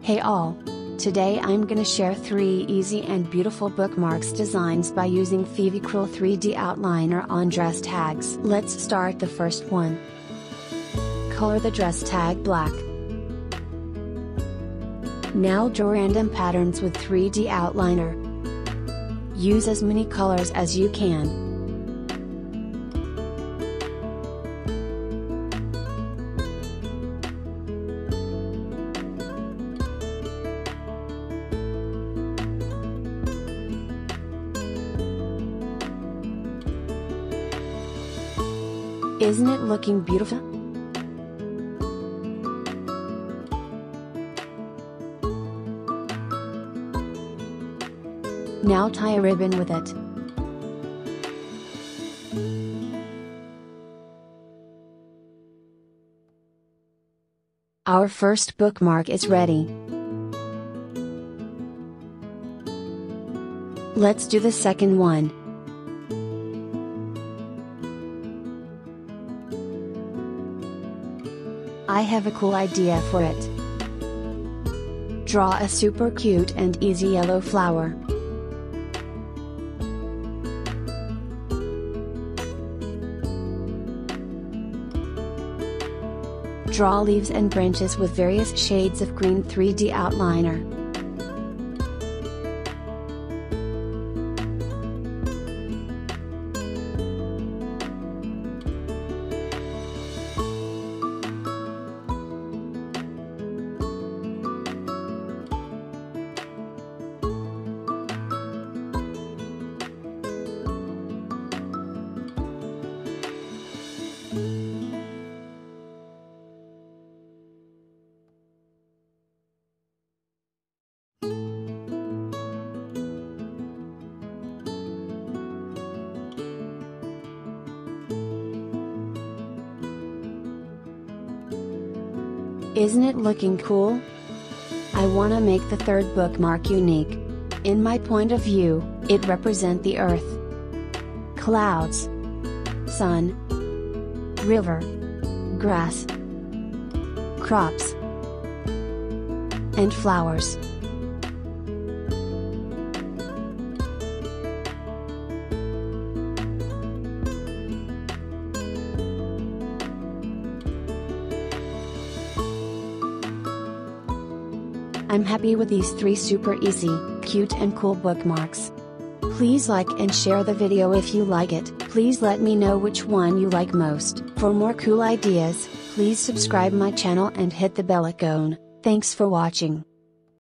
Hey all! Today I'm gonna share 3 easy and beautiful bookmarks designs by using fevicryl 3D outliner on dress tags. Let's start the first one. Color the dress tag black. Now draw random patterns with 3D outliner. Use as many colors as you can. Isn't it looking beautiful? Now tie a ribbon with it. Our first bookmark is ready. Let's do the second one. I have a cool idea for it. Draw a super cute and easy yellow flower. Draw leaves and branches with various shades of green 3D outliner. Isn't it looking cool? I wanna make the third bookmark unique. In my point of view, it represents the earth, clouds, sun, river, grass, crops, and flowers. I'm happy with these 3 super easy, cute and cool bookmarks. Please like and share the video if you like it. Please let me know which one you like most. For more cool ideas, please subscribe my channel and hit the bell icon. Thanks for watching.